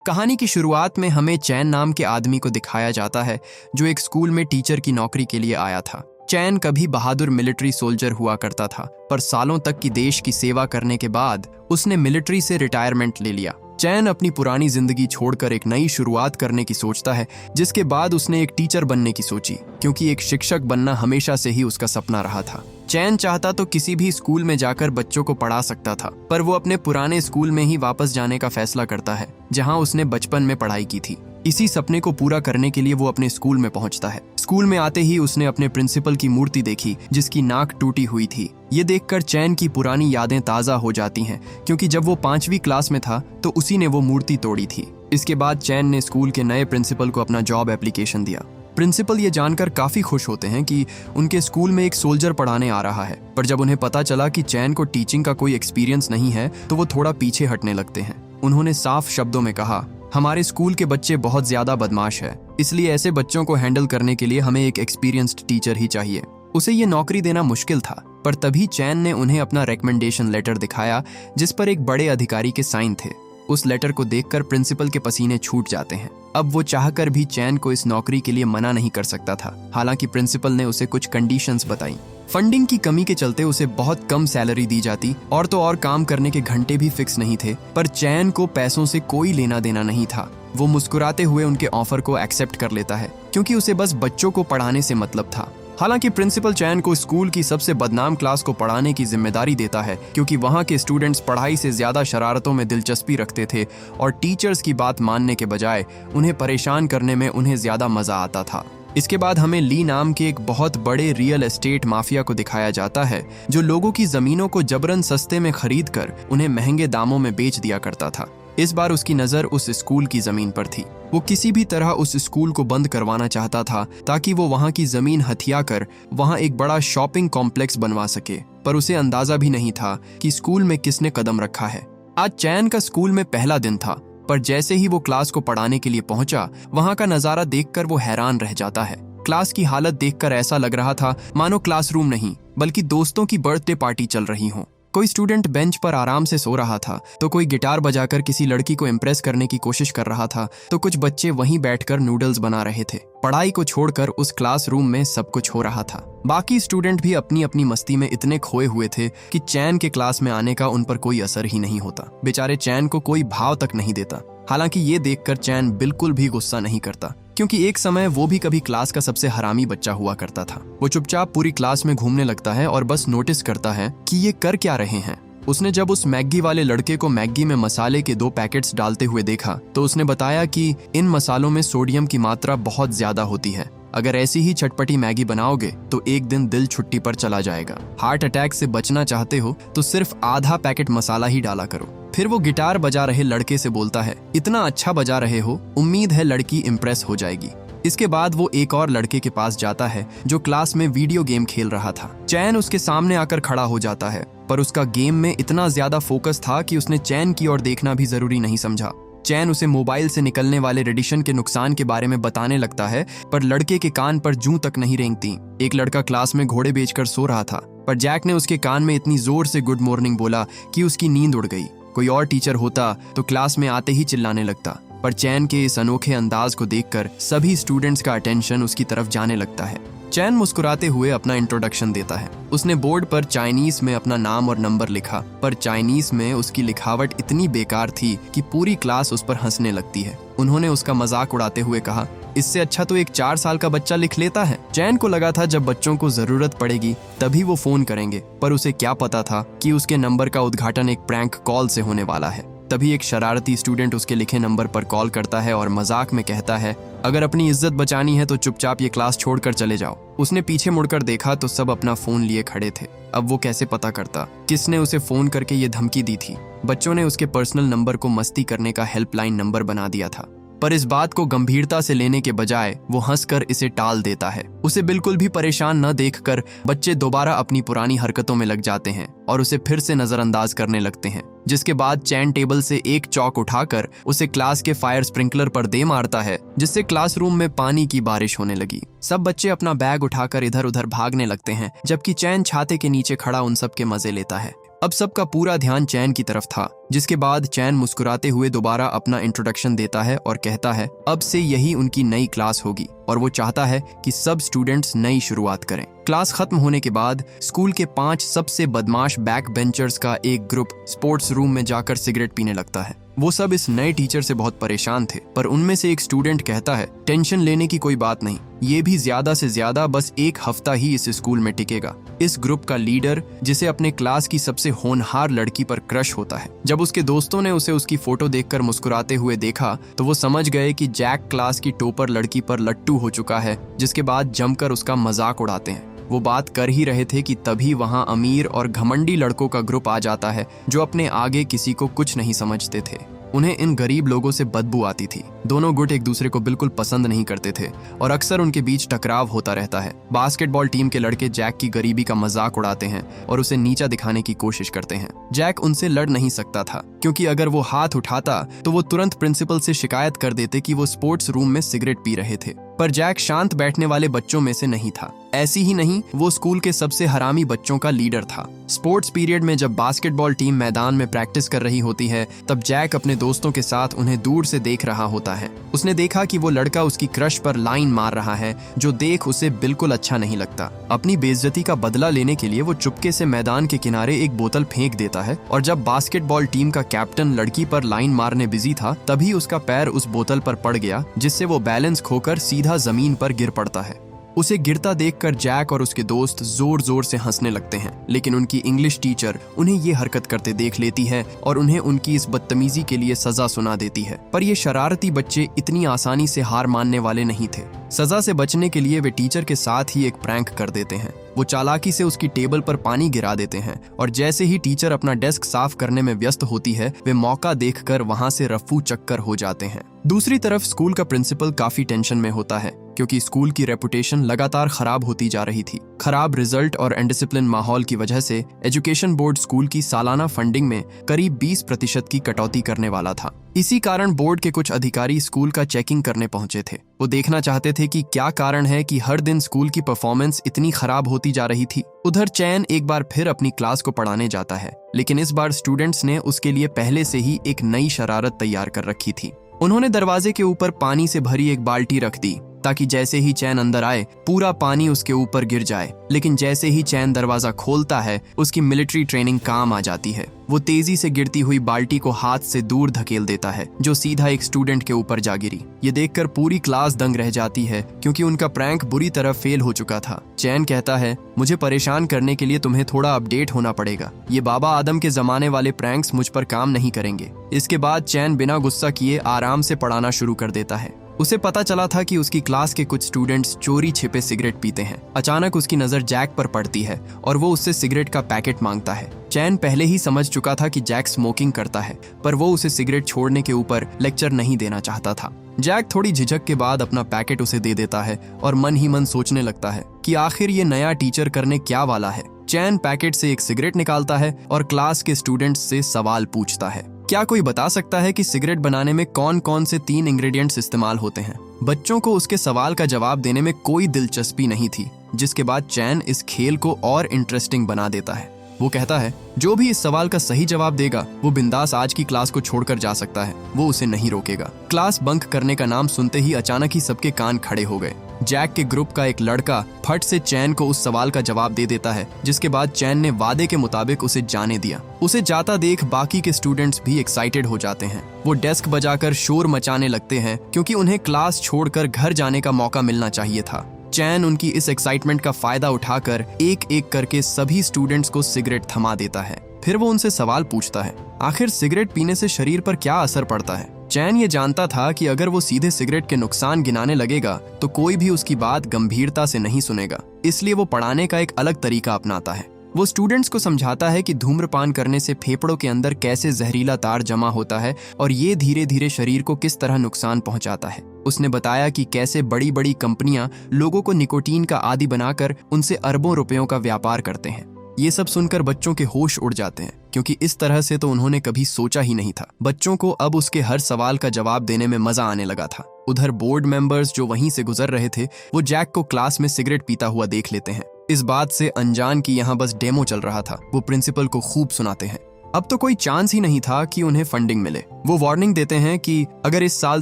कहानी की शुरुआत में हमें चैन नाम के आदमी को दिखाया जाता है जो एक स्कूल में टीचर की नौकरी के लिए आया था। चैन कभी बहादुर मिलिट्री सोल्जर हुआ करता था, पर सालों तक की देश की सेवा करने के बाद उसने मिलिट्री से रिटायरमेंट ले लिया। चैन अपनी पुरानी जिंदगी छोड़कर एक नई शुरुआत करने की सोचता है, जिसके बाद उसने एक टीचर बनने की सोची, क्योंकि एक शिक्षक बनना हमेशा से ही उसका सपना रहा था। चैन चाहता तो किसी भी स्कूल में जाकर बच्चों को पढ़ा सकता था, पर वो अपने पुराने स्कूल में ही वापस जाने का फैसला करता है जहां उसने बचपन में पढ़ाई की थी। इसी सपने को पूरा करने के लिए वो अपने स्कूल में पहुंचता है। स्कूल में आते ही उसने अपने प्रिंसिपल की मूर्ति देखी, जिसकी नाक टूटी हुई थी। ये देखकर चैन की पुरानी यादें ताज़ा हो जाती हैं, क्योंकि जब वो 5वीं क्लास में था तो उसी ने वो मूर्ति तोड़ी थी। इसके बाद चैन ने स्कूल के नए प्रिंसिपल को अपना जॉब एप्लीकेशन दिया। प्रिंसिपल ये जानकर काफी खुश होते हैं कि उनके स्कूल में एक सोल्जर पढ़ाने आ रहा है, पर जब उन्हें पता चला कि चैन को टीचिंग का कोई एक्सपीरियंस नहीं है तो वो थोड़ा पीछे हटने लगते हैं। उन्होंने साफ शब्दों में कहा, हमारे स्कूल के बच्चे बहुत ज्यादा बदमाश है, इसलिए ऐसे बच्चों को हैंडल करने के लिए हमें एक एक्सपीरियंस्ड टीचर ही चाहिए। उसे ये नौकरी देना मुश्किल था, पर तभी चैन ने उन्हें अपना रिकमेंडेशन लेटर दिखाया, जिस पर एक बड़े अधिकारी के साइन थे। उस लेटर को देखकर प्रिंसिपल के पसीने छूट जाते हैं। अब वो चाहकर भी चैन को इस नौकरी के लिए मना नहीं कर सकता था। हालांकि प्रिंसिपल ने उसे कुछ कंडीशंस बताई। फंडिंग की कमी के चलते उसे बहुत कम सैलरी दी जाती, और तो और काम करने के घंटे भी फिक्स नहीं थे। पर चैन को पैसों से कोई लेना देना नहीं था। वो मुस्कुराते हुए उनके ऑफर को एक्सेप्ट कर लेता है, क्योंकि उसे बस बच्चों को पढ़ाने से मतलब था। हालांकि प्रिंसिपल चैन को स्कूल की सबसे बदनाम क्लास को पढ़ाने की जिम्मेदारी देता है, क्योंकि वहां के स्टूडेंट्स पढ़ाई से ज्यादा शरारतों में दिलचस्पी रखते थे और टीचर्स की बात मानने के बजाय उन्हें परेशान करने में उन्हें ज्यादा मजा आता था। इसके बाद हमें ली नाम के एक बहुत बड़े रियल एस्टेट माफिया को दिखाया जाता है, जो लोगों की जमीनों को जबरन सस्ते में खरीद कर उन्हें महंगे दामों में बेच दिया करता था। इस बार उसकी नजर उस स्कूल की जमीन पर थी। वो किसी भी तरह उस स्कूल को बंद करवाना चाहता था, ताकि वो वहां की जमीन हथिया कर वहां एक बड़ा शॉपिंग कॉम्प्लेक्स बनवा सके। पर उसे अंदाजा भी नहीं था कि स्कूल में किसने कदम रखा है। आज चैन का स्कूल में पहला दिन था, पर जैसे ही वो क्लास को पढ़ाने के लिए पहुंचा, वहां का नजारा देखकर वो हैरान रह जाता है। क्लास की हालत देखकर ऐसा लग रहा था मानो क्लासरूम नहीं, बल्कि दोस्तों की बर्थडे पार्टी चल रही हो। कोई स्टूडेंट बेंच पर आराम से सो रहा था, तो कोई गिटार बजाकर किसी लड़की को इम्प्रेस करने की कोशिश कर रहा था, तो कुछ बच्चे वहीं बैठकर नूडल्स बना रहे थे। पढ़ाई को छोड़कर उस क्लासरूम में सब कुछ हो रहा था। बाकी स्टूडेंट भी अपनी अपनी मस्ती में इतने खोए हुए थे कि चैन के क्लास में आने का उन पर कोई असर ही नहीं होता। बेचारे चैन को कोई भाव तक नहीं देता। हालांकि ये देखकर चैन बिल्कुल भी गुस्सा नहीं करता, क्योंकि एक समय वो भी कभी क्लास का सबसे हरामी बच्चा हुआ करता था। वो चुपचाप पूरी क्लास में घूमने लगता है और बस नोटिस करता है कि ये कर क्या रहे हैं। उसने जब उस मैगी वाले लड़के को मैगी में मसाले के 2 पैकेट्स डालते हुए देखा, तो उसने बताया कि इन मसालों में सोडियम की मात्रा बहुत ज्यादा होती है। अगर ऐसी ही चटपटी मैगी बनाओगे तो एक दिन दिल छुट्टी पर चला जाएगा। हार्ट अटैक से बचना चाहते हो तो सिर्फ आधा पैकेट मसाला ही डाला करो। फिर वो गिटार बजा रहे लड़के से बोलता है, इतना अच्छा बजा रहे हो, उम्मीद है लड़की इम्प्रेस हो जाएगी। इसके बाद वो एक और लड़के के पास जाता है जो क्लास में वीडियो गेम खेल रहा था। चैन उसके सामने आकर खड़ा हो जाता है, पर उसका गेम में इतना ज्यादा फोकस था कि उसने चैन की ओर देखना भी जरूरी नहीं समझा। चैन उसे मोबाइल से निकलने वाले रेडिएशन के नुकसान के बारे में बताने लगता है, पर लड़के के कान पर जूं तक नहीं रेंगती। एक लड़का क्लास में घोड़े बेचकर सो रहा था, पर जैक ने उसके कान में इतनी जोर से गुड मॉर्निंग बोला कि उसकी नींद उड़ गई। कोई और टीचर होता तो क्लास में आते ही चिल्लाने लगता, पर चैन के इस अनोखे अंदाज को देखकर सभी स्टूडेंट्स का अटेंशन उसकी तरफ जाने लगता है। चैन मुस्कुराते हुए अपना इंट्रोडक्शन देता है। उसने बोर्ड पर चाइनीज में अपना नाम और नंबर लिखा, पर चाइनीज में उसकी लिखावट इतनी बेकार थी कि पूरी क्लास उस पर हंसने लगती है। उन्होंने उसका मजाक उड़ाते हुए कहा, इससे अच्छा तो एक 4 साल का बच्चा लिख लेता है। चैन को लगा था जब बच्चों को जरूरत पड़ेगी तभी वो फोन करेंगे, पर उसे क्या पता था कि उसके नंबर का उद्घाटन एक प्रैंक कॉल से होने वाला है। तभी एक शरारती स्टूडेंट उसके लिखे नंबर पर कॉल करता है और मजाक में कहता है, अगर अपनी इज्जत बचानी है तो चुपचाप ये क्लास छोड़कर चले जाओ। उसने पीछे मुड़कर देखा तो सब अपना फोन लिए खड़े थे। अब वो कैसे पता करता किसने उसे फोन करके ये धमकी दी थी। बच्चों ने उसके पर्सनल नंबर को मस्ती करने का हेल्पलाइन नंबर बना दिया था, पर इस बात को गंभीरता से लेने के बजाय वो हंसकर इसे टाल देता है। उसे बिल्कुल भी परेशान न देखकर बच्चे दोबारा अपनी पुरानी हरकतों में लग जाते हैं और उसे फिर से नजरअंदाज करने लगते हैं। जिसके बाद चैन टेबल से एक चौक उठाकर उसे क्लास के फायर स्प्रिंकलर पर दे मारता है, जिससे क्लासरूम में पानी की बारिश होने लगी। सब बच्चे अपना बैग उठाकर इधर उधर भागने लगते हैं, जबकि चैन छाते के नीचे खड़ा उन सब के मजे लेता है। अब सबका पूरा ध्यान चैन की तरफ था, जिसके बाद चैन मुस्कुराते हुए दोबारा अपना इंट्रोडक्शन देता है और कहता है अब से यही उनकी नई क्लास होगी और वो चाहता है कि सब स्टूडेंट्स नई शुरुआत करें। क्लास खत्म होने के बाद स्कूल के 5 सबसे बदमाश बैक बेंचर्स का एक ग्रुप स्पोर्ट्स रूम में जाकर सिगरेट पीने लगता है। वो सब इस नए टीचर से बहुत परेशान थे, पर उनमें से एक स्टूडेंट कहता है टेंशन लेने की कोई बात नहीं, ये भी ज्यादा से ज्यादा बस 1 हफ्ता ही इस स्कूल में टिकेगा। इस ग्रुप का लीडर, जिसे अपने क्लास की सबसे होनहार लड़की पर क्रश होता है, जब उसके दोस्तों ने उसे उसकी फोटो देखकर मुस्कुराते हुए देखा तो वो समझ गए कि जैक क्लास की टॉपर लड़की पर लट्टू हो चुका है, जिसके बाद जमकर उसका मजाक उड़ाते हैं। वो बात कर ही रहे थे कि तभी वहां अमीर और घमंडी लड़कों का ग्रुप आ जाता है जो अपने आगे किसी को कुछ नहीं समझते थे। उन्हें इन गरीब लोगों से बदबू आती थी। दोनों गुट एक दूसरे को बिल्कुल पसंद नहीं करते थे और अक्सर उनके बीच टकराव होता रहता है। बास्केटबॉल टीम के लड़के जैक की गरीबी का मजाक उड़ाते हैं और उसे नीचा दिखाने की कोशिश करते हैं। जैक उनसे लड़ नहीं सकता था, क्योंकि अगर वो हाथ उठाता तो वो तुरंत प्रिंसिपल से शिकायत कर देते कि वो स्पोर्ट्स रूम में सिगरेट पी रहे थे। पर जैक शांत बैठने वाले बच्चों में से नहीं था। ऐसी ही नहीं, वो स्कूल के सबसे हरामी बच्चों का लीडर था। स्पोर्ट्स पीरियड में जब बास्केटबॉल टीम मैदान में प्रैक्टिस कर रही होती है, तब जैक अपने दोस्तों के साथ उन्हें दूर से देख रहा होता है। उसने देखा कि वो लड़का उसकी क्रश पर लाइन मार रहा है, जो देख उसे बिल्कुल अच्छा नहीं लगता। अपनी बेइज्जती का बदला लेने के लिए वो चुपके से मैदान के किनारे एक बोतल फेंक देता है और जब बास्केटबॉल टीम का कैप्टन लड़की पर लाइन मारने बिजी था, तभी उसका पैर उस बोतल पर पड़ गया, जिससे वो बैलेंस खोकर सीधा जमीन पर गिर पड़ता है। उसे गिरता देखकर जैक और उसके दोस्त जोर जोर से हंसने लगते हैं, लेकिन उनकी इंग्लिश टीचर उन्हें ये हरकत करते देख लेती है और उन्हें उनकी इस बदतमीजी के लिए सजा सुना देती है। पर ये शरारती बच्चे इतनी आसानी से हार मानने वाले नहीं थे। सजा से बचने के लिए वे टीचर के साथ ही एक प्रैंक कर देते हैं। वो चालाकी से उसकी टेबल पर पानी गिरा देते हैं और जैसे ही टीचर अपना डेस्क साफ करने में व्यस्त होती है, वे मौका देखकर वहां से रफ्फू चक्कर हो जाते हैं। दूसरी तरफ स्कूल का प्रिंसिपल काफी टेंशन में होता है, क्योंकि स्कूल की रेपुटेशन लगातार खराब होती जा रही थी। खराब रिजल्ट और अनडिसिप्लिन माहौल की वजह से एजुकेशन बोर्ड स्कूल की सालाना फंडिंग में करीब 20% की कटौती करने वाला था। इसी कारण बोर्ड के कुछ अधिकारी स्कूल का चेकिंग करने पहुंचे थे। वो देखना चाहते थे कि क्या कारण है कि हर दिन स्कूल की परफॉर्मेंस इतनी खराब होती जा रही थी। उधर चैन एक बार फिर अपनी क्लास को पढ़ाने जाता है, लेकिन इस बार स्टूडेंट्स ने उसके लिए पहले से ही एक नई शरारत तैयार कर रखी थी। उन्होंने दरवाजे के ऊपर पानी से भरी एक बाल्टी रख दी, ताकि जैसे ही चैन अंदर आए पूरा पानी उसके ऊपर गिर जाए। लेकिन जैसे ही चैन दरवाजा खोलता है, उसकी मिलिट्री ट्रेनिंग काम आ जाती है। वो तेजी से गिरती हुई बाल्टी को हाथ से दूर धकेल देता है, जो सीधा एक स्टूडेंट के ऊपर जा गिरी। ये देखकर पूरी क्लास दंग रह जाती है, क्योंकि उनका प्रैंक बुरी तरह फेल हो चुका था। चैन कहता है, मुझे परेशान करने के लिए तुम्हें थोड़ा अपडेट होना पड़ेगा। ये बाबा आदम के जमाने वाले प्रैंक्स मुझ पर काम नहीं करेंगे। इसके बाद चैन बिना गुस्सा किए आराम से पढ़ाना शुरू कर देता है। उसे पता चला था कि उसकी क्लास के कुछ स्टूडेंट्स चोरी छिपे सिगरेट पीते हैं। अचानक उसकी नजर जैक पर पड़ती है और वो उससे सिगरेट का पैकेट मांगता है। चैन पहले ही समझ चुका था कि जैक स्मोकिंग करता है, पर वो उसे सिगरेट छोड़ने के ऊपर लेक्चर नहीं देना चाहता था। जैक थोड़ी झिझक के बाद अपना पैकेट उसे दे देता है और मन ही मन सोचने लगता है कि आखिर ये नया टीचर करने क्या वाला है। चैन पैकेट से एक सिगरेट निकालता है और क्लास के स्टूडेंट्स से सवाल पूछता है, क्या कोई बता सकता है कि सिगरेट बनाने में कौन कौन से 3 इंग्रेडिएंट्स इस्तेमाल होते हैं? बच्चों को उसके सवाल का जवाब देने में कोई दिलचस्पी नहीं थी, जिसके बाद चैन इस खेल को और इंटरेस्टिंग बना देता है। वो कहता है, जो भी इस सवाल का सही जवाब देगा वो बिंदास आज की क्लास को छोड़कर जा सकता है, वो उसे नहीं रोकेगा। क्लास बंक करने का नाम सुनते ही अचानक ही सबके कान खड़े हो गए। जैक के ग्रुप का एक लड़का फट से चैन को उस सवाल का जवाब दे देता है, जिसके बाद चैन ने वादे के मुताबिक उसे जाने दिया। उसे जाता देख बाकी के स्टूडेंट्स भी एक्साइटेड हो जाते हैं। वो डेस्क बजाकर शोर मचाने लगते हैं, क्योंकि उन्हें क्लास छोड़कर घर जाने का मौका मिलना चाहिए था। चैन उनकी इस एक्साइटमेंट का फायदा उठाकर एक एक करके सभी स्टूडेंट्स को सिगरेट थमा देता है। फिर वो उनसे सवाल पूछता है, आखिर सिगरेट पीने से शरीर पर क्या असर पड़ता है? चैन ये जानता था कि अगर वो सीधे सिगरेट के नुकसान गिनाने लगेगा तो कोई भी उसकी बात गंभीरता से नहीं सुनेगा, इसलिए वो पढ़ाने का एक अलग तरीका अपनाता है। वो स्टूडेंट्स को समझाता है कि धूम्रपान करने से फेफड़ों के अंदर कैसे जहरीला तार जमा होता है और ये धीरे धीरे शरीर को किस तरह नुकसान पहुंचाता है। उसने बताया कि कैसे बड़ी बड़ी कंपनियां लोगों को निकोटीन का आदी बनाकर उनसे अरबों रुपयों का व्यापार करते हैं। ये सब सुनकर बच्चों के होश उड़ जाते हैं, क्योंकि इस तरह से तो उन्होंने कभी सोचा ही नहीं था। बच्चों को अब उसके हर सवाल का जवाब देने में मजा आने लगा था। उधर बोर्ड मेंबर्स जो वहीं से गुजर रहे थे, वो जैक को क्लास में सिगरेट पीता हुआ देख लेते हैं। इस बात से अनजान कि यहाँ बस डेमो चल रहा था। वो प्रिंसिपल को खूब सुनाते हैं। अब तो कोई चांस ही नहीं था कि उन्हें फंडिंग मिले। वो वार्निंग देते हैं कि अगर इस साल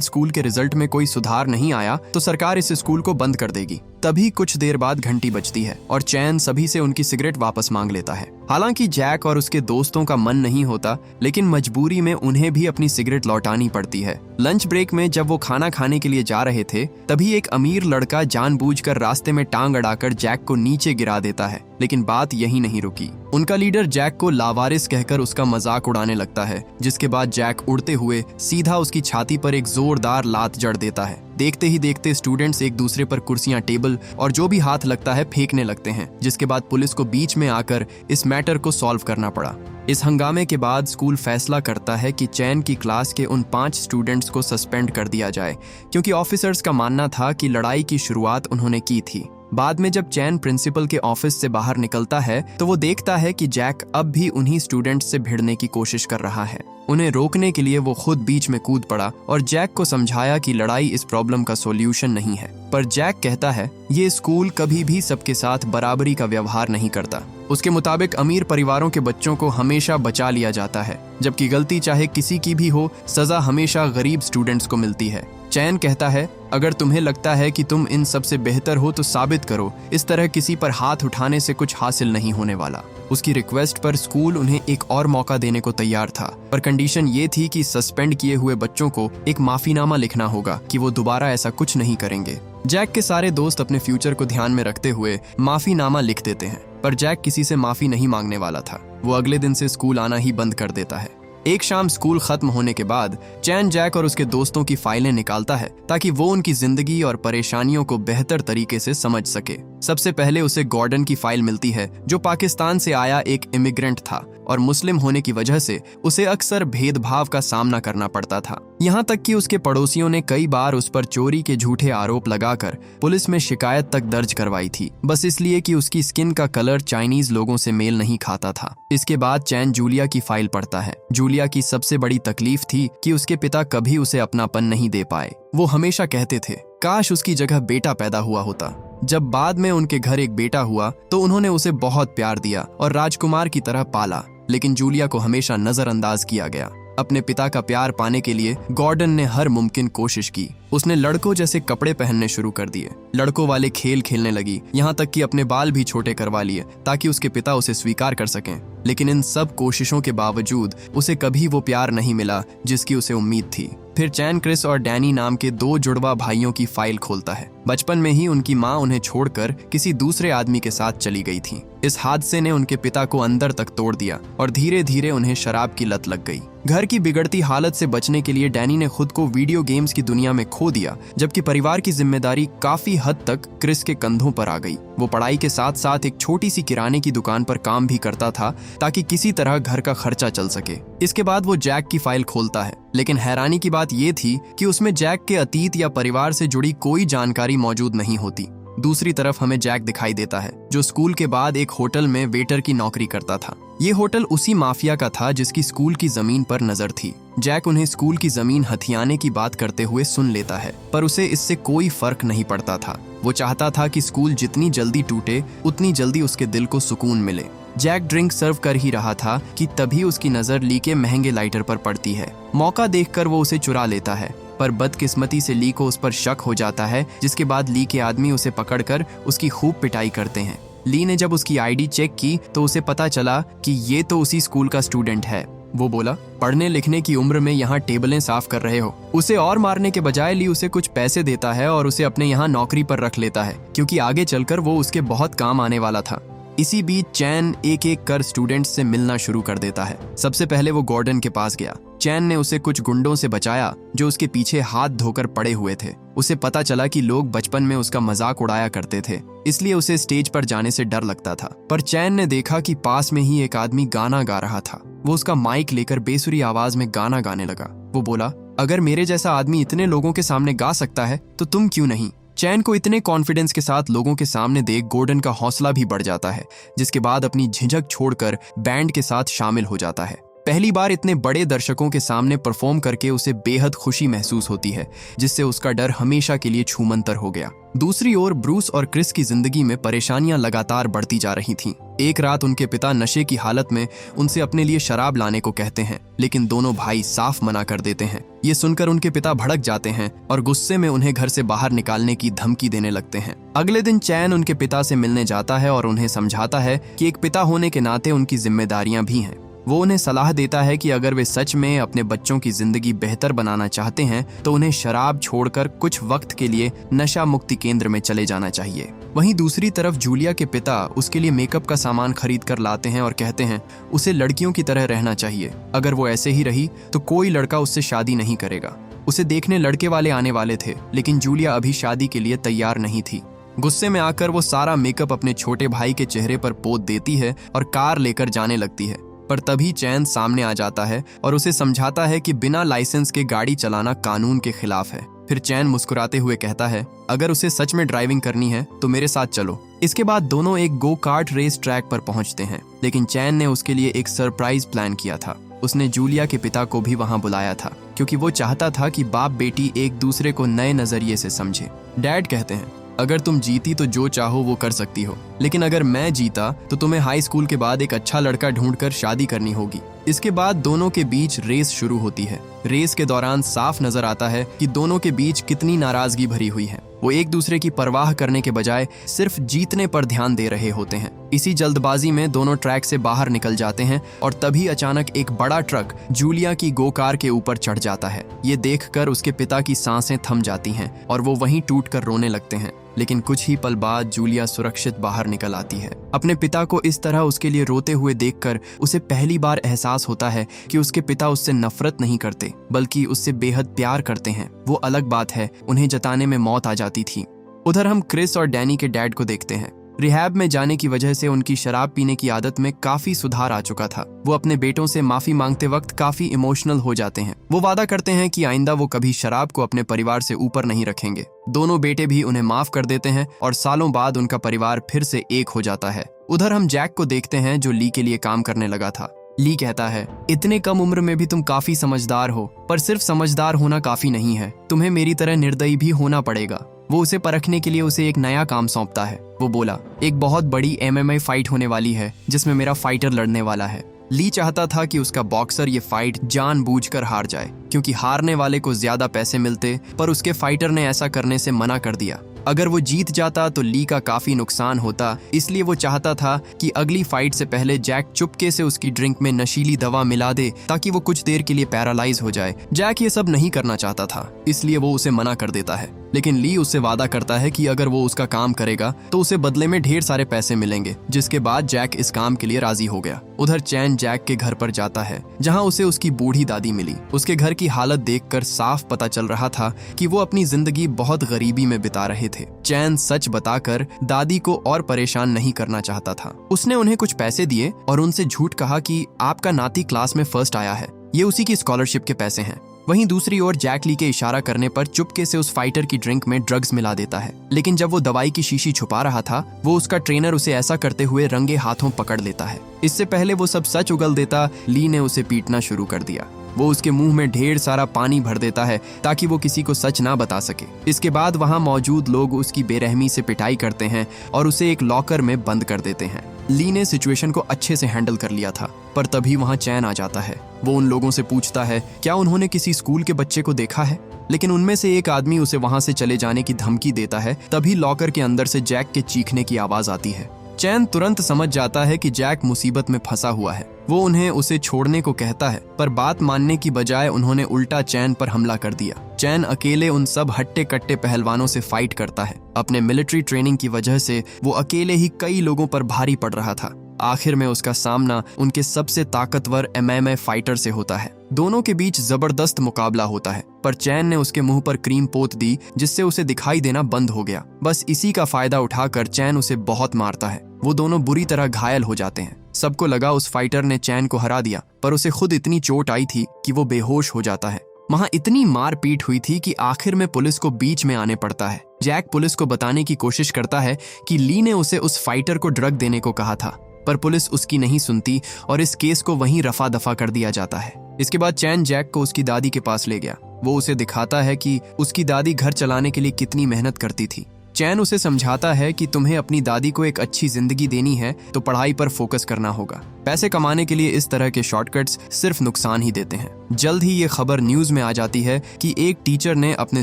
स्कूल के रिजल्ट में कोई सुधार नहीं आया तो सरकार इस स्कूल को बंद कर देगी। तभी कुछ देर बाद घंटी बजती है और चैन सभी से उनकी सिगरेट वापस मांग लेता है। हालांकि जैक और उसके दोस्तों का मन नहीं होता, लेकिन मजबूरी में उन्हें भी अपनी सिगरेट लौटानी पड़ती है। लंच ब्रेक में जब वो खाना खाने के लिए जा रहे थे, तभी एक अमीर लड़का जानबूझकर रास्ते में टांग अड़ाकर जैक को नीचे गिरा देता है। लेकिन बात यही नहीं रुकी। उनका लीडर जैक को लावारिस कहकर उसका मजाक उड़ाने लगता है, जिसके बाद जैक उड़ते हुए सीधा उसकी छाती पर एक जोरदार लात जड़ देता है। देखते ही देखते स्टूडेंट्स एक दूसरे पर कुर्सियां, टेबल और जो भी हाथ लगता है फेंकने लगते हैं, जिसके बाद पुलिस को बीच में आकर इस मैटर को सॉल्व करना पड़ा। इस हंगामे के बाद स्कूल फैसला करता है कि चैन की क्लास के उन 5 स्टूडेंट्स को सस्पेंड कर दिया जाए, क्योंकि ऑफिसर्स का मानना था कि लड़ाई की शुरुआत उन्होंने की थी। बाद में जब चैन प्रिंसिपल के ऑफिस से बाहर निकलता है तो वो देखता है कि जैक अब भी उन्हीं स्टूडेंट्स से भिड़ने की कोशिश कर रहा है। उन्हें रोकने के लिए वो खुद बीच में कूद पड़ा और जैक को समझाया कि लड़ाई इस प्रॉब्लम का सॉल्यूशन नहीं है। पर जैक कहता है ये स्कूल कभी भी सबके साथ बराबरी का व्यवहार नहीं करता। उसके मुताबिक अमीर परिवारों के बच्चों को हमेशा बचा लिया जाता है, जबकि गलती चाहे किसी की भी हो, सजा हमेशा गरीब स्टूडेंट्स को मिलती है। चैन कहता है अगर तुम्हें लगता है कि तुम इन सबसे बेहतर हो तो साबित करो। इस तरह किसी पर हाथ उठाने से कुछ हासिल नहीं होने वाला। उसकी रिक्वेस्ट पर स्कूल उन्हें एक और मौका देने को तैयार था, पर कंडीशन ये थी कि सस्पेंड किए हुए बच्चों को एक माफीनामा लिखना होगा कि वो दोबारा ऐसा कुछ नहीं करेंगे। जैक के सारे दोस्त अपने फ्यूचर को ध्यान में रखते हुए माफीनामा लिख देते हैं, पर जैक किसी से माफी नहीं मांगने वाला था। वो अगले दिन से स्कूल आना ही बंद कर देता है। एक शाम स्कूल खत्म होने के बाद चैन जैक और उसके दोस्तों की फाइलें निकालता है ताकि वो उनकी जिंदगी और परेशानियों को बेहतर तरीके से समझ सके। सबसे पहले उसे गॉर्डन की फाइल मिलती है, जो पाकिस्तान से आया एक इमिग्रेंट था और मुस्लिम होने की वजह से उसे अक्सर भेदभाव का सामना करना पड़ता था। यहाँ तक कि उसके पड़ोसियों ने कई बार उस पर चोरी के झूठे आरोप लगाकर पुलिस में शिकायत तक दर्ज करवाई थी, बस इसलिए कि उसकी स्किन का कलर चाइनीज लोगों से मेल नहीं खाता था। इसके बाद चैन जूलिया की फाइल पढ़ता है। जूलिया की सबसे बड़ी तकलीफ थी कि उसके पिता कभी उसे अपनापन नहीं दे पाए। वो हमेशा कहते थे काश उसकी जगह बेटा पैदा हुआ होता। जब बाद में उनके घर एक बेटा हुआ तो उन्होंने उसे बहुत प्यार दिया और राजकुमार की तरह पाला, लेकिन जूलिया को हमेशा नजरअंदाज किया गया। अपने पिता का प्यार पाने के लिए गॉर्डन ने हर मुमकिन कोशिश की। उसने लड़कों जैसे कपड़े पहनने शुरू कर दिए, लड़कों वाले खेल खेलने लगी, यहाँ तक कि अपने बाल भी छोटे करवा लिए ताकि उसके पिता उसे स्वीकार कर सकें। लेकिन इन सब कोशिशों के बावजूद उसे कभी वो प्यार नहीं मिला जिसकी उसे उम्मीद थी। फिर चैन क्रिस और डैनी नाम के 2 जुड़वा भाइयों की फाइल खोलता है। बचपन में ही उनकी माँ उन्हें छोड़कर किसी दूसरे आदमी के साथ चली गई थी। इस हादसे ने उनके पिता को अंदर तक तोड़ दिया और धीरे धीरे उन्हें शराब की लत लग गई। घर की बिगड़ती हालत से बचने के लिए डैनी ने खुद को वीडियो गेम्स की दुनिया में खो दिया, जबकि परिवार की जिम्मेदारी काफी हद तक क्रिस के कंधों पर आ गई। वो पढ़ाई के साथ साथ एक छोटी सी किराने की दुकान पर काम भी करता था ताकि किसी तरह घर का खर्चा चल सके। इसके बाद वो जैक की फाइल खोलता है, लेकिन हैरानी की बात ये थी कि उसमें जैक के अतीत या परिवार से जुड़ी कोई जानकारी मौजूद नहीं होती। दूसरी तरफ हमें जैक दिखाई देता है, जो स्कूल के बाद एक होटल में वेटर की नौकरी करता था। ये होटल उसी माफिया का था जिसकी स्कूल की जमीन पर नजर थी। जैक उन्हें स्कूल की जमीन हथियाने की बात करते हुए सुन लेता है, पर उसे इससे कोई फर्क नहीं पड़ता था। वो चाहता था कि स्कूल जितनी जल्दी टूटे उतनी जल्दी उसके दिल को सुकून मिले। जैक ड्रिंक सर्व कर ही रहा था कि तभी उसकी नजर ली के महंगे लाइटर पर पड़ती है। मौका देखकर वो उसे चुरा लेता है, पर बदकिस्मती से ली को उस पर शक हो जाता है, जिसके बाद ली के आदमी उसे पकड़कर उसकी खूब पिटाई करते हैं। ली ने जब उसकी आईडी चेक की तो उसे पता चला कि ये तो उसी स्कूल का स्टूडेंट है। वो बोला, पढ़ने लिखने की उम्र में यहाँ टेबलें साफ कर रहे हो। उसे और मारने के बजाय ली उसे कुछ पैसे देता है और उसे अपने यहाँ नौकरी पर रख लेता है, क्योंकि आगे चलकर वो उसके बहुत काम आने वाला था। इसी बीच चैन एक एक कर स्टूडेंट्स से मिलना शुरू कर देता है। सबसे पहले वो गॉर्डन के पास गया। चैन ने उसे कुछ गुंडों से बचाया जो उसके पीछे हाथ धोकर पड़े हुए थे। उसे पता चला कि लोग बचपन में उसका मजाक उड़ाया करते थे, इसलिए उसे स्टेज पर जाने से डर लगता था। पर चैन ने देखा कि पास में ही एक आदमी गाना गा रहा था। वो उसका माइक लेकर बेसुरी आवाज में गाना गाने लगा। वो बोला, अगर मेरे जैसा आदमी इतने लोगों के सामने गा सकता है तो तुम क्यों नहीं। चैन को इतने कॉन्फिडेंस के साथ लोगों के सामने देख गॉर्डन का हौसला भी बढ़ जाता है, जिसके बाद अपनी झिझक छोड़कर बैंड के साथ शामिल हो जाता है। पहली बार इतने बड़े दर्शकों के सामने परफॉर्म करके उसे बेहद खुशी महसूस होती है, जिससे उसका डर हमेशा के लिए छूमंतर हो गया। दूसरी ओर ब्रूस और क्रिस की जिंदगी में परेशानियां लगातार बढ़ती जा रही थीं। एक रात उनके पिता नशे की हालत में उनसे अपने लिए शराब लाने को कहते हैं, लेकिन दोनों भाई साफ मना कर देते हैं। ये सुनकर उनके पिता भड़क जाते हैं और गुस्से में उन्हें घर से बाहर निकालने की धमकी देने लगते हैं। अगले दिन चैन उनके पिता से मिलने जाता है और उन्हें समझाता है कि एक पिता होने के नाते उनकी जिम्मेदारियां भी हैं। वो उन्हें सलाह देता है कि अगर वे सच में अपने बच्चों की जिंदगी बेहतर बनाना चाहते हैं तो उन्हें शराब छोड़कर कुछ वक्त के लिए नशा मुक्ति केंद्र में चले जाना चाहिए। वहीं दूसरी तरफ जूलिया के पिता उसके लिए मेकअप का सामान खरीद कर लाते हैं और कहते हैं उसे लड़कियों की तरह रहना चाहिए। अगर वो ऐसे ही रही तो कोई लड़का उससे शादी नहीं करेगा। उसे देखने लड़के वाले आने वाले थे, लेकिन जूलिया अभी शादी के लिए तैयार नहीं थी। गुस्से में आकर वो सारा मेकअप अपने छोटे भाई के चेहरे पर पोत देती है और कार लेकर जाने लगती है। पर तभी चैन सामने आ जाता है और उसे समझाता है कि बिना लाइसेंस के गाड़ी चलाना कानून के खिलाफ है। फिर चैन मुस्कुराते हुए कहता है अगर उसे सच में ड्राइविंग करनी है तो मेरे साथ चलो। इसके बाद दोनों एक गो कार्ट रेस ट्रैक पर पहुंचते हैं, लेकिन चैन ने उसके लिए एक सरप्राइज प्लान किया था। उसने जूलिया के पिता को भी वहां बुलाया था, क्योंकि वो चाहता था कि बाप बेटी एक दूसरे को नए नजरिए से समझे। डैड कहते हैं अगर तुम जीती तो जो चाहो वो कर सकती हो, लेकिन अगर मैं जीता तो तुम्हें हाई स्कूल के बाद एक अच्छा लड़का ढूंढकर शादी करनी होगी। इसके बाद दोनों के बीच रेस शुरू होती है। रेस के दौरान साफ नजर आता है कि दोनों के बीच कितनी नाराजगी भरी हुई है। वो एक दूसरे की परवाह करने के बजाय सिर्फ जीतने पर ध्यान दे रहे होते हैं। इसी जल्दबाजी में दोनों ट्रैक से बाहर निकल जाते हैं और तभी अचानक एक बड़ा ट्रक जूलिया की गो कार के ऊपर चढ़ जाता है। ये देखकर उसके पिता की सांसें थम जाती हैं और वो वहीं टूटकर रोने लगते हैं। लेकिन कुछ ही पल बाद जूलिया सुरक्षित बाहर निकल आती है। अपने पिता को इस तरह उसके लिए रोते हुए देखकर उसे पहली बार एहसास होता है कि उसके पिता उससे नफरत नहीं करते, बल्कि उससे बेहद प्यार करते हैं। वो अलग बात है, उन्हें जताने में मौत आ जाती थी। उधर हम क्रिस और डैनी के डैड को देखते हैं। रिहैब में जाने की वजह से उनकी शराब पीने की आदत में काफी सुधार आ चुका था। वो अपने बेटों से माफी मांगते वक्त काफी इमोशनल हो जाते हैं। वो वादा करते हैं कि आइंदा वो कभी शराब को अपने परिवार से ऊपर नहीं रखेंगे। दोनों बेटे भी उन्हें माफ कर देते हैं और सालों बाद उनका परिवार फिर से एक हो जाता है। उधर हम जैक को देखते हैं जो ली के लिए काम करने लगा था। ली कहता है इतने कम उम्र में भी तुम काफी समझदार हो, पर सिर्फ समझदार होना काफी नहीं है, तुम्हें मेरी तरह निर्दयी भी होना पड़ेगा। वो उसे परखने के लिए उसे एक नया काम सौंपता है। वो बोला एक बहुत बड़ी MMA फाइट होने वाली है जिसमें मेरा फाइटर लड़ने वाला है। ली चाहता था कि उसका बॉक्सर ये फाइट जानबूझकर हार जाए, क्योंकि हारने वाले को ज्यादा पैसे मिलते, पर उसके फाइटर ने ऐसा करने से मना कर दिया। अगर वो जीत जाता तो ली का काफी नुकसान होता, इसलिए वो चाहता था कि अगली फाइट से पहले जैक चुपके से उसकी ड्रिंक में नशीली दवा मिला दे ताकि वो कुछ देर के लिए पैरालाइज हो जाए। जैक ये सब नहीं करना चाहता था, इसलिए वो उसे मना कर देता है। लेकिन ली उससे वादा करता है कि अगर वो उसका काम करेगा तो उसे बदले में ढेर सारे पैसे मिलेंगे, जिसके बाद जैक इस काम के लिए राजी हो गया। उधर चैन जैक के घर पर जाता है, जहां उसे उसकी बूढ़ी दादी मिली। उसके घर की हालत देखकर साफ पता चल रहा था कि वो अपनी जिंदगी बहुत गरीबी में बिता रहे थे। चैन सच बताकर दादी को और परेशान नहीं करना चाहता था। उसने उन्हें कुछ पैसे दिए और उनसे झूठ कहा कि आपका नाती क्लास में फर्स्ट आया है, ये उसी की स्कॉलरशिप के पैसे हैं। वहीं दूसरी ओर जैक ली के इशारा करने पर चुपके से उस फाइटर की ड्रिंक में ड्रग्स मिला देता है। लेकिन जब वो दवाई की शीशी छुपा रहा था, वो उसका ट्रेनर उसे ऐसा करते हुए रंगे हाथों पकड़ लेता है। इससे पहले वो सब सच उगल देता, ली ने उसे पीटना शुरू कर दिया। वो उसके मुंह में ढेर सारा पानी भर देता है ताकि वो किसी को सच ना बता सके। इसके बाद वहां मौजूद लोग उसकी बेरहमी से पिटाई करते हैं और उसे एक लॉकर में बंद कर देते हैं। ली ने सिचुएशन को अच्छे से हैंडल कर लिया था, पर तभी वहां चैन आ जाता है। वो उन लोगों से पूछता है क्या उन्होंने किसी स्कूल के बच्चे को देखा है, लेकिन उनमें से एक आदमी उसे वहां से चले जाने की धमकी देता है। तभी लॉकर के अंदर से जैक के चीखने की आवाज आती है। चैन तुरंत समझ जाता है कि जैक मुसीबत में फंसा हुआ है। वो उन्हें उसे छोड़ने को कहता है, पर बात मानने की बजाय उन्होंने उल्टा चैन पर हमला कर दिया। चैन अकेले उन सब हट्टे कट्टे पहलवानों से फाइट करता है। अपने मिलिट्री ट्रेनिंग की वजह से वो अकेले ही कई लोगों पर भारी पड़ रहा था। आखिर में उसका सामना उनके सबसे ताकतवर MMA फाइटर से होता है। दोनों के बीच जबरदस्त मुकाबला होता है, पर चैन ने उसके मुंह पर क्रीम पोत दी, जिससे उसे दिखाई देना बंद हो गया। बस इसी का फायदा उठाकर चैन उसे बहुत मारता है। वो दोनों बुरी तरह घायल हो जाते हैं। सबको लगा उस फाइटर ने चैन को हरा दिया, पर उसे खुद इतनी चोट आई थी कि वो बेहोश हो जाता है। वहां इतनी मारपीट हुई थी कि आखिर में पुलिस को बीच में आने पड़ता है। जैक पुलिस को बताने की कोशिश करता है कि ली ने उसे उस फाइटर को ड्रग देने को कहा था, पर पुलिस उसकी नहीं सुनती और इस केस को वहीं रफा दफा कर दिया जाता है। इसके बाद चैन जैक को उसकी दादी के पास ले गया। वो उसे दिखाता है कि उसकी दादी घर चलाने के लिए कितनी मेहनत करती थी। चैन उसे समझाता है कि तुम्हें अपनी दादी को एक अच्छी जिंदगी देनी है तो पढ़ाई पर फोकस करना होगा। पैसे कमाने के लिए इस तरह के शॉर्टकट्स सिर्फ नुकसान ही देते हैं। जल्द ही ये खबर न्यूज में आ जाती है कि एक टीचर ने अपने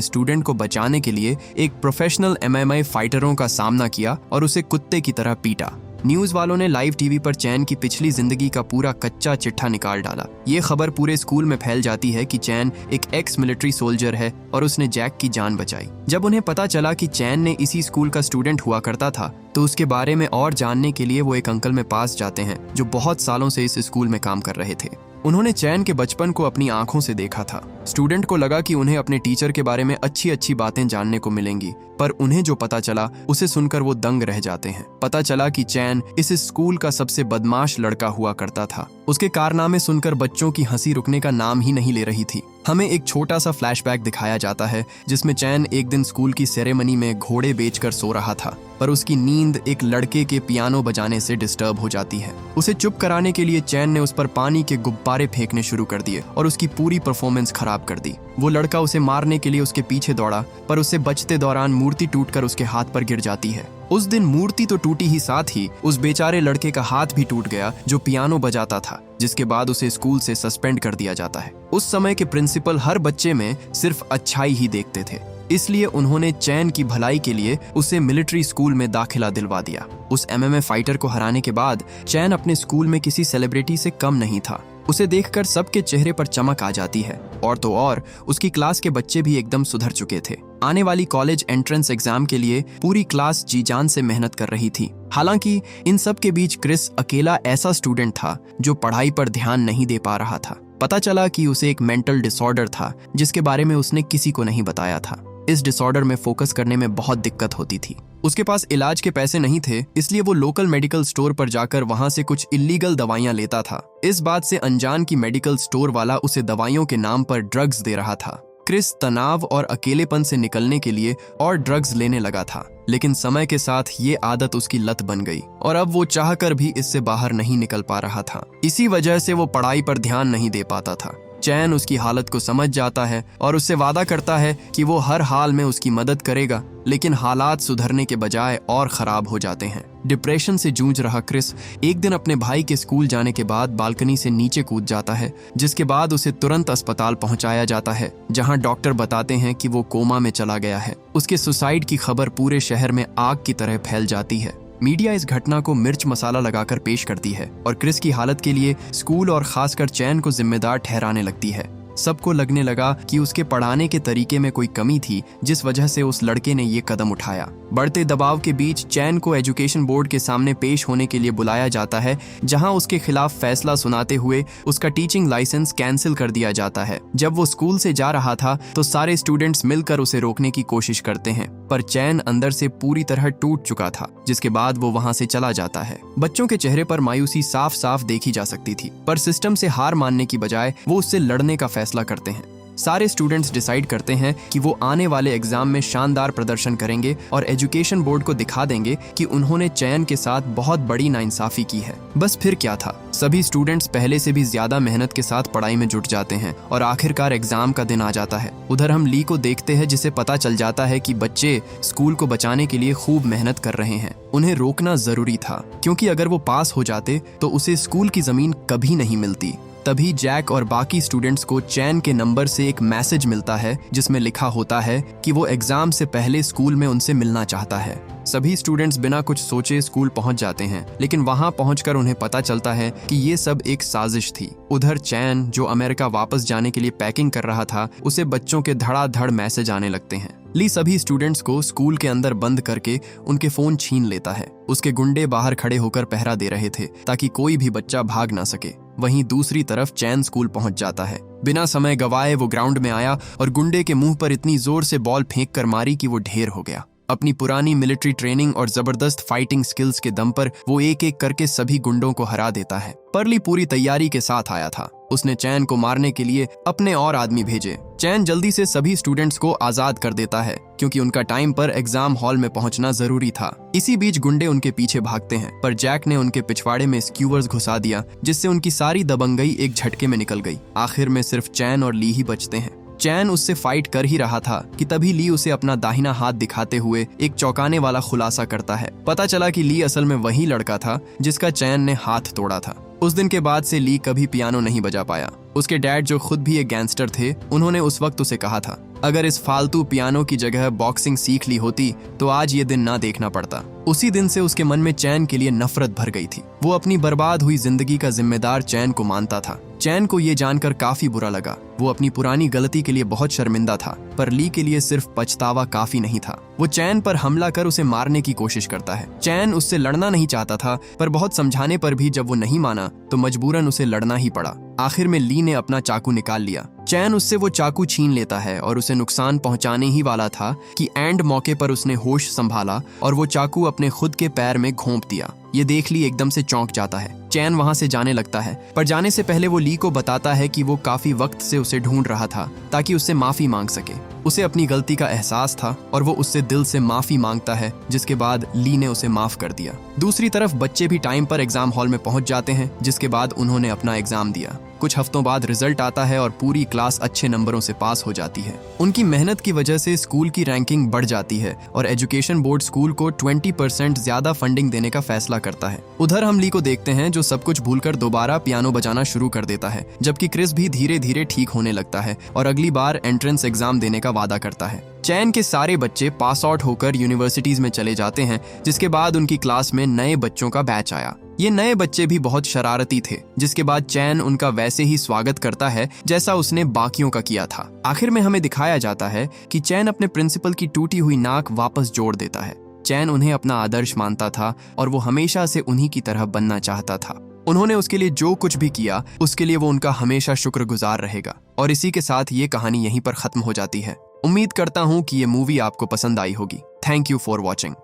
स्टूडेंट को बचाने के लिए एक प्रोफेशनल MMA फाइटरों का सामना किया और उसे कुत्ते की तरह पीटा। न्यूज वालों ने लाइव टीवी पर चैन की पिछली जिंदगी का पूरा कच्चा चिट्ठा निकाल डाला। ये खबर पूरे स्कूल में फैल जाती है कि चैन एक एक्स मिलिट्री सोल्जर है और उसने जैक की जान बचाई। जब उन्हें पता चला कि चैन ने इसी स्कूल का स्टूडेंट हुआ करता था तो उसके बारे में और जानने के लिए वो एक अंकल में पास जाते हैं जो बहुत सालों से इस स्कूल में काम कर रहे थे। उन्होंने चैन के बचपन को अपनी आंखों से देखा था। स्टूडेंट को लगा कि उन्हें अपने टीचर के बारे में अच्छी अच्छी बातें जानने को मिलेंगी, पर उन्हें जो पता चला उसे सुनकर वो दंग रह जाते हैं। पता चला कि चैन इस स्कूल का सबसे बदमाश लड़का हुआ करता था। उसके कारनामे सुनकर बच्चों की हंसी रुकने का नाम ही नहीं ले रही थी। हमें एक छोटा सा फ्लैशबैक दिखाया जाता है जिसमें चैन एक दिन स्कूल की सेरेमनी में घोड़े बेचकर सो रहा था, पर उसकी नींद एक लड़के के पियानो बजाने से डिस्टर्ब हो जाती है। उसे चुप कराने के लिए चैन ने उस पर पानी के गुब्बारे फेंकने शुरू कर दिए और उसकी पूरी परफॉर्मेंस खराब कर दी। वो लड़का उसे मारने के लिए उसके पीछे दौड़ा, पर उससे बचते दौरान मूर्ति टूटकर उसके हाथ पर गिर जाती है। उस दिन मूर्ति तो टूटी ही, साथ ही उस बेचारे लड़के का हाथ भी टूट गया जो पियानो बजाता था, जिसके बाद उसे स्कूल से सस्पेंड कर दिया जाता है। उस समय के प्रिंसिपल हर बच्चे में सिर्फ अच्छाई ही देखते थे, इसलिए उन्होंने चैन की भलाई के लिए उसे मिलिट्री स्कूल में दाखिला दिलवा दिया। उस MMA फाइटर को हराने के बाद चैन अपने स्कूल में किसी सेलिब्रिटी से कम नहीं था। उसे देखकर सबके चेहरे पर चमक आ जाती है, और तो और उसकी क्लास के बच्चे भी एकदम सुधर चुके थे। आने वाली कॉलेज एंट्रेंस एग्जाम के लिए पूरी क्लास जी जान से मेहनत कर रही थी। हालांकि इन सब के बीच क्रिस अकेला ऐसा स्टूडेंट था जो पढ़ाई पर ध्यान नहीं दे पा रहा था। पता चला कि उसे एक मेंटल डिसऑर्डर था जिसके बारे में उसने किसी को नहीं बताया था। इस डिसऑर्डर में फोकस करने में बहुत दिक्कत होती थी। उसके पास इलाज के पैसे नहीं थे, इसलिए वो लोकल मेडिकल स्टोर पर जाकर वहां से कुछ इल्लीगल दवाइयां लेता था। इस बात से अनजान कि मेडिकल स्टोर वाला उसे दवाइयों के नाम पर ड्रग्स दे रहा था। क्रिस तनाव और अकेलेपन से निकलने के लिए और ड्रग्स लेने लगा था, लेकिन समय के साथ ये आदत उसकी लत बन गई और अब वो चाहकर भी इससे बाहर नहीं निकल पा रहा था। इसी वजह से वो पढ़ाई पर ध्यान नहीं दे पाता था। चैन उसकी हालत को समझ जाता है और उससे वादा करता है कि वो हर हाल में उसकी मदद करेगा, लेकिन हालात सुधरने के बजाय और खराब हो जाते हैं। डिप्रेशन से जूझ रहा क्रिस एक दिन अपने भाई के स्कूल जाने के बाद बालकनी से नीचे कूद जाता है, जिसके बाद उसे तुरंत अस्पताल पहुंचाया जाता है, जहां डॉक्टर बताते हैं कि वो कोमा में चला गया है। उसके सुसाइड की खबर पूरे शहर में आग की तरह फैल जाती है। मीडिया इस घटना को मिर्च मसाला लगाकर पेश करती है और क्रिस की हालत के लिए स्कूल और खासकर चैन को जिम्मेदार ठहराने लगती है। सबको लगने लगा कि उसके पढ़ाने के तरीके में कोई कमी थी, जिस वजह से उस लड़के ने ये कदम उठाया। बढ़ते दबाव के बीच चैन को एजुकेशन बोर्ड के सामने पेश होने के लिए बुलाया जाता है, जहां उसके खिलाफ फैसला सुनाते हुए उसका टीचिंग लाइसेंस कैंसिल कर दिया जाता है। जब वो स्कूल से जा रहा था तो सारे स्टूडेंट्स मिलकर उसे रोकने की कोशिश करते हैं, पर चैन अंदर से पूरी तरह टूट चुका था, जिसके बाद वो वहां से चला जाता है। बच्चों के चेहरे पर मायूसी साफ साफ देखी जा सकती थी, पर सिस्टम से हार मानने की बजाय वो उससे लड़ने का फैसला करते हैं। सारे स्टूडेंट्स डिसाइड करते हैं कि वो आने वाले एग्जाम में शानदार प्रदर्शन करेंगे और एजुकेशन बोर्ड को दिखा देंगे कि उन्होंने चैन के साथ बहुत बड़ी नाइंसाफी की है। बस फिर क्या था, सभी स्टूडेंट्स पहले से भी ज्यादा मेहनत के साथ पढ़ाई में जुट जाते हैं और आखिरकार एग्जाम का दिन आ जाता है। उधर हम ली को देखते हैं, जिसे पता चल जाता है कि बच्चे स्कूल को बचाने के लिए खूब मेहनत कर रहे हैं। उन्हें रोकना जरूरी था, क्योंकि अगर वो पास हो जाते तो उसे स्कूल की जमीन कभी नहीं मिलती। तभी जैक और बाकी स्टूडेंट्स को चैन के नंबर से एक मैसेज मिलता है, जिसमें लिखा होता है कि वो एग्जाम से पहले स्कूल में उनसे मिलना चाहता है। सभी स्टूडेंट्स बिना कुछ सोचे स्कूल पहुंच जाते हैं, लेकिन वहां पहुंचकर उन्हें पता चलता है कि ये सब एक साजिश थी। उधर चैन, जो अमेरिका वापस जाने के लिए पैकिंग कर रहा था, उसे बच्चों के धड़ाधड़ मैसेज आने लगते हैं। ली सभी स्टूडेंट्स को स्कूल के अंदर बंद करके उनके फोन छीन लेता है। उसके गुंडे बाहर खड़े होकर पहरा दे रहे थे ताकि कोई भी बच्चा भाग ना सके। वहीं दूसरी तरफ चैन स्कूल पहुंच जाता है। बिना समय गवाए वो ग्राउंड में आया और गुंडे के मुंह पर इतनी जोर से बॉल फेंक कर मारी कि वो ढेर हो गया। अपनी पुरानी मिलिट्री ट्रेनिंग और जबरदस्त फाइटिंग स्किल्स के दम पर वो एक एक करके सभी गुंडों को हरा देता है। पर ली पूरी तैयारी के साथ आया था। उसने चैन को मारने के लिए अपने और आदमी भेजे। चैन जल्दी से सभी स्टूडेंट्स को आजाद कर देता है क्योंकि उनका टाइम पर एग्जाम हॉल में पहुंचना जरूरी था। इसी बीच गुंडे उनके पीछे भागते हैं, पर जैक ने उनके पिछवाड़े में स्क्यूवर्स घुसा दिया, जिससे उनकी सारी दबंगई एक झटके में निकल गई। आखिर में सिर्फ चैन और ली ही बचते हैं। चैन उससे फाइट कर ही रहा था कि तभी ली उसे अपना दाहिना हाथ दिखाते हुए एक चौंकाने वाला खुलासा करता है। पता चला कि ली असल में वही लड़का था जिसका चैन ने हाथ तोड़ा था। उस दिन के बाद से ली कभी पियानो नहीं बजा पाया। उसके डैड, जो खुद भी एक गैंगस्टर थे, उन्होंने उस वक्त उसे कहा था, अगर इस फालतू पियानो की जगह बॉक्सिंग सीख ली होती तो आज ये दिन ना देखना पड़ता। उसी दिन से उसके मन में चैन के लिए नफरत भर गई थी। वो अपनी बर्बाद हुई जिंदगी का जिम्मेदार चैन को मानता था। चैन को ये जानकर काफी बुरा लगा। वो अपनी पुरानी गलती के लिए बहुत शर्मिंदा था, पर ली के लिए सिर्फ पछतावा काफी नहीं था। वो चैन पर हमला कर उसे मारने की कोशिश करता है। चैन उससे लड़ना नहीं चाहता था, पर बहुत समझाने पर भी जब वो नहीं माना तो मजबूरन उसे लड़ना ही पड़ा। आखिर में ली ने अपना चाकू निकाल लिया। चैन उससे वो चाकू छीन लेता है और उसे नुकसान पहुंचाने ही वाला था कि एंड मौके पर उसने होश संभाला और वो चाकू अपने खुद के पैर में घोंप दिया। ये देख ली एकदम से चौंक जाता है। चैन वहां से जाने लगता है, पर जाने से पहले वो ली को बताता है कि वो काफी वक्त से उसे ढूंढ रहा था ताकि उससे माफी मांग सके। उसे अपनी गलती का एहसास था और वो उससे दिल से माफी मांगता है, जिसके बाद ली ने उसे माफ कर दिया। दूसरी तरफ बच्चे भी टाइम पर एग्जाम हॉल में पहुंच जाते हैं, जिसके बाद उन्होंने अपना एग्जाम दिया। कुछ हफ्तों बाद रिजल्ट आता है और पूरी क्लास अच्छे नंबरों से पास हो जाती है। उनकी मेहनत की वजह से स्कूल की रैंकिंग बढ़ जाती है और एजुकेशन बोर्ड स्कूल को 20% ज्यादा फंडिंग देने का फैसला करता है। उधर हम ली को देखते हैं जो सब कुछ भूलकर दोबारा पियानो बजाना शुरू कर देता है, जबकि क्रिस भी धीरे धीरे ठीक होने लगता है और अगली बार एंट्रेंस एग्जाम देने का वादा करता है। चैन के सारे बच्चे पास आउट होकर यूनिवर्सिटीज में चले जाते हैं, जिसके बाद उनकी क्लास में नए बच्चों का बैच आया। ये नए बच्चे भी बहुत शरारती थे, जिसके बाद चैन उनका वैसे ही स्वागत करता है जैसा उसने बाकियों का किया था। आखिर में हमें दिखाया जाता है कि चैन अपने प्रिंसिपल की टूटी हुई नाक वापस जोड़ देता है। चैन उन्हें अपना आदर्श मानता था और वो हमेशा से उन्हीं की तरह बनना चाहता था। उन्होंने उसके लिए जो कुछ भी किया उसके लिए वो उनका हमेशा शुक्रगुजार रहेगा। और इसी के साथ ये कहानी यहीं पर खत्म हो जाती है। उम्मीद करता हूँ कि ये मूवी आपको पसंद आई होगी। Thank you for watching.